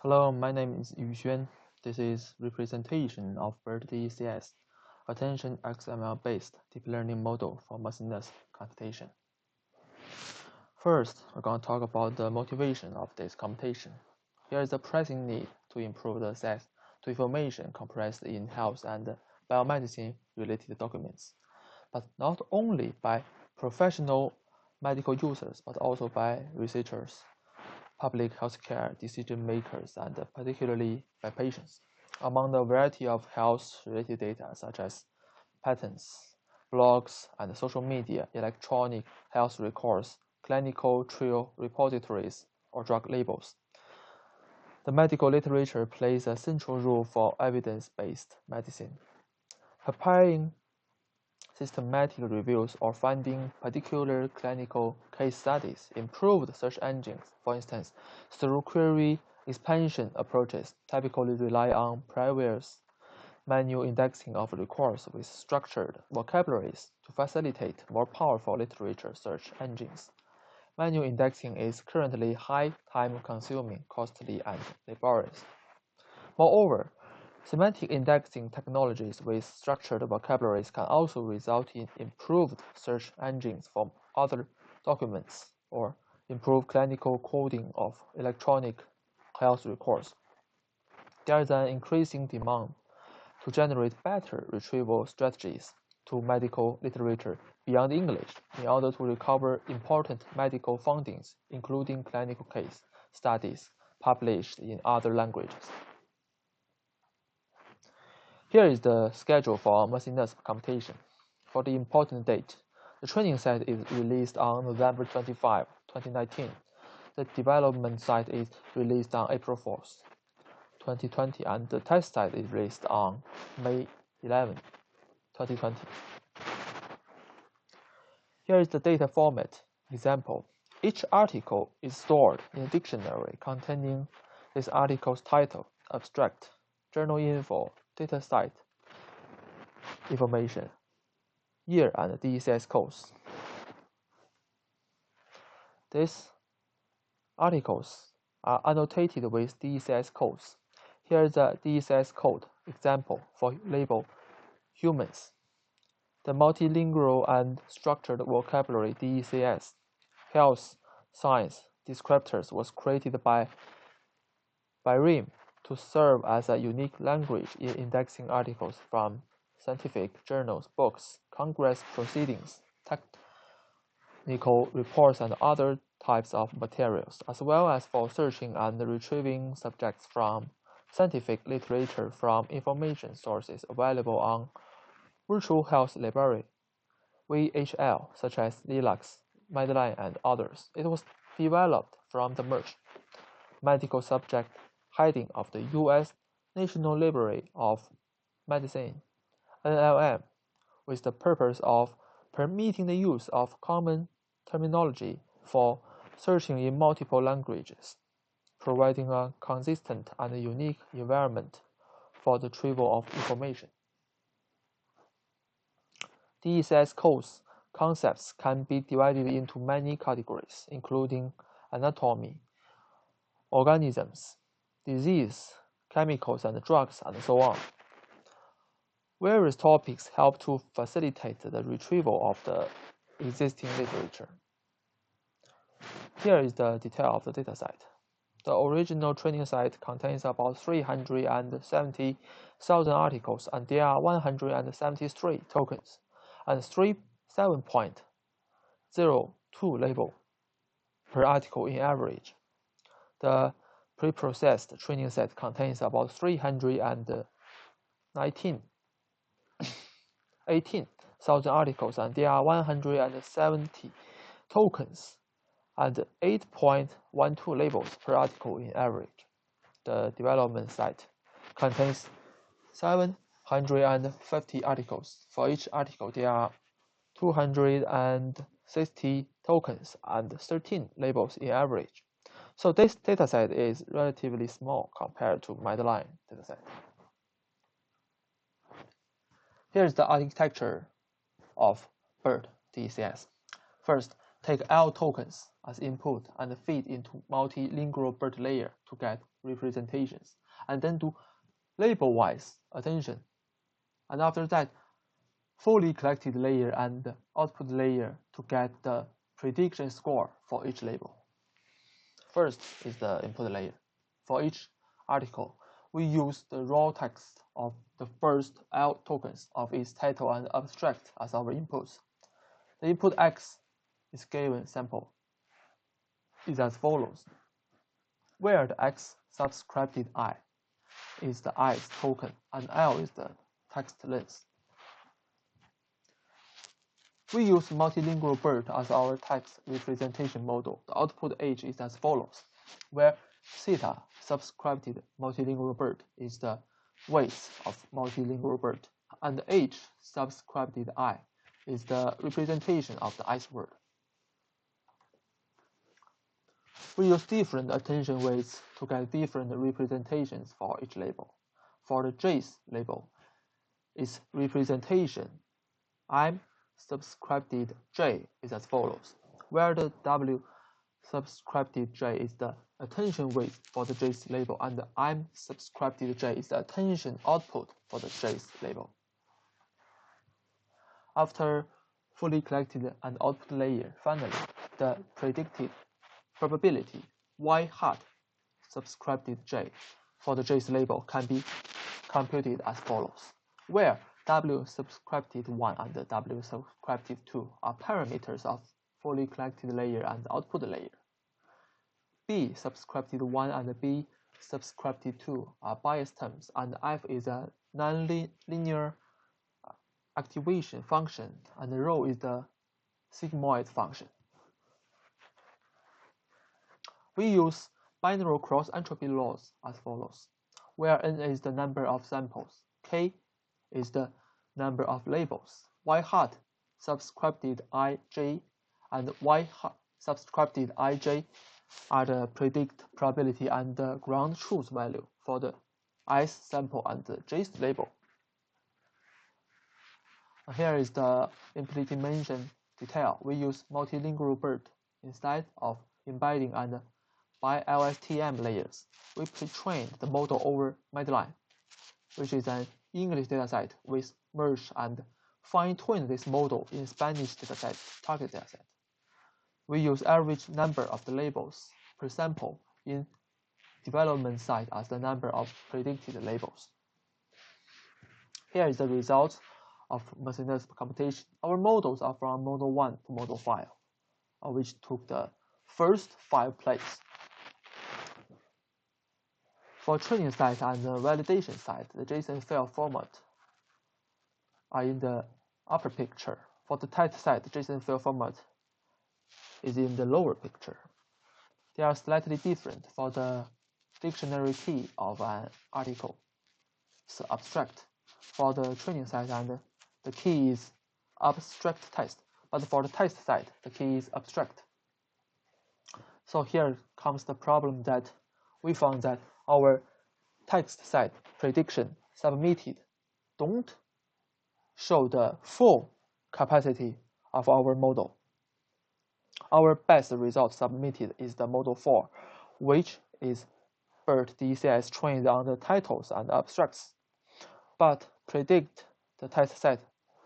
Hello, my name is Yuxuan. This is representation of BERTDeCS, AttentionXML-based deep learning model for MESINESP computation. First, we're going to talk about the motivation of this computation. Here is the pressing need to improve the access to information compressed in health and biomedicine-related documents, but not only by professional medical users, but also by researchers, public healthcare decision makers, and particularly by patients. Among the variety of health-related data such as patents, blogs, and social media, electronic health records, clinical trial repositories, or drug labels, the medical literature plays a central role for evidence-based medicine. Preparing systematic reviews or finding particular clinical case studies, improved search engines, for instance, through query expansion approaches, typically rely on previous manual indexing of records with structured vocabularies to facilitate more powerful literature search engines. Manual indexing is currently high time-consuming, costly, and laborious. Moreover, semantic indexing technologies with structured vocabularies can also result in improved search engines for other documents or improve clinical coding of electronic health records. There is an increasing demand to generate better retrieval strategies to medical literature beyond English in order to recover important medical findings, including clinical case studies published in other languages. Here is the schedule for MESINESP computation. For the important date, the training set is released on November 25, 2019. The development site is released on April 4th, 2020, and the test site is released on May 11, 2020. Here is the data format example. Each article is stored in a dictionary containing this article's title, abstract, journal info, data site information, year, and DECS codes. These articles are annotated with DECS codes. Here is a DECS code example for label humans. The multilingual and structured vocabulary DECS, health science descriptors was created by RIM to serve as a unique language in indexing articles from scientific journals, books, Congress proceedings, technical reports, and other types of materials, as well as for searching and retrieving subjects from scientific literature from information sources available on Virtual Health Library, VHL, such as Linux, Medline, and others. It was developed from the merge medical subject heading of the U.S. National Library of Medicine, NLM, with the purpose of permitting the use of common terminology for searching in multiple languages, providing a consistent and unique environment for the retrieval of information. DECS codes concepts can be divided into many categories, including anatomy, organisms, disease, chemicals and drugs, and so on. Various topics help to facilitate the retrieval of the existing literature. Here is the detail of the dataset. The original training set contains about 370,000 articles, and there are 173 tokens and 7.02 label per article in average. The preprocessed training set contains about 18,000 articles, and there are 170 tokens and 8.12 labels per article in average. The development site contains 750 articles. For each article, there are 260 tokens and 13 labels in average. So this dataset is relatively small compared to Medline dataset. Here's the architecture of BERTDeCS. First, take L tokens as input and feed into multilingual BERT layer to get representations, and then do label-wise attention. And after that, fully collected layer and output layer to get the prediction score for each label. First is the input layer. For each article, we use the raw text of the first L tokens of its title and abstract as our inputs. The input X is given sample is as follows, where the X subscribed I is the I's token and L is the text length. We use multilingual BERT as our text representation model. The output H is as follows, where theta subscribed multilingual BERT is the weight of multilingual BERT, and H subscribed I is the representation of the I's word. We use different attention weights to get different representations for each label. For the J's label, its representation I'm subscribed J is as follows, where the W subscribed J is the attention weight for the J's label, and the I'm subscribed J is the attention output for the J's label. After fully collected and output layer, finally, the predicted probability Y hat subscribed J for the J's label can be computed as follows, where W subscribed 1 and W subscribed 2 are parameters of fully collected layer and output layer. B subscribed 1 and B subscribed 2 are bias terms, and F is a nonlinear activation function, and rho is the sigmoid function. We use binary cross-entropy laws as follows, where n is the number of samples, k is the number of labels, Y hat subscribed ij and Y hat subscribed ij are the predict probability and the ground truth value for the ith sample and the jth label. Here is the implementation detail. We use multilingual BERT instead of embedding and BioASQ layers. We pre-trained the model over Medline, which is an English dataset with merge and fine-tune this model in Spanish dataset, target dataset. We use average number of the labels per sample in development site as the number of predicted labels. Here is the result of MESINESP computation. Our models are from model 1 to model 5, which took the first 5 places. For training site and the validation site, the JSON file format are in the upper picture. For the test site, the JSON file format is in the lower picture. They are slightly different. For the dictionary key of an article, it's abstract. For the training site, and the key is abstract text, but for the test site, the key is abstract. So here comes the problem that we found that our text set prediction submitted don't show the full capacity of our model. Our best result submitted is the model 4, which is BERTDeCS trained on the titles and abstracts, but predict the test set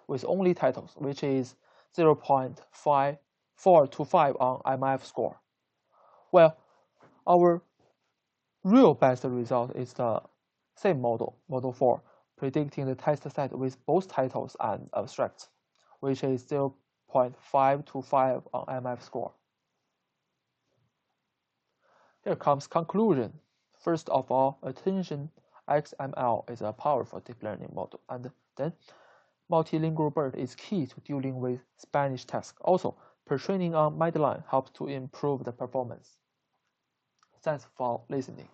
with only titles, which is 0.425 on MF score. Well, our real best result is the same model, model 4, predicting the test set with both titles and abstracts, which is 0.525 on MF score. Here comes conclusion. First of all, AttentionXML is a powerful deep learning model, and then multilingual BERT is key to dealing with Spanish text. Also, pre-training on Medline helps to improve the performance. Thanks for listening.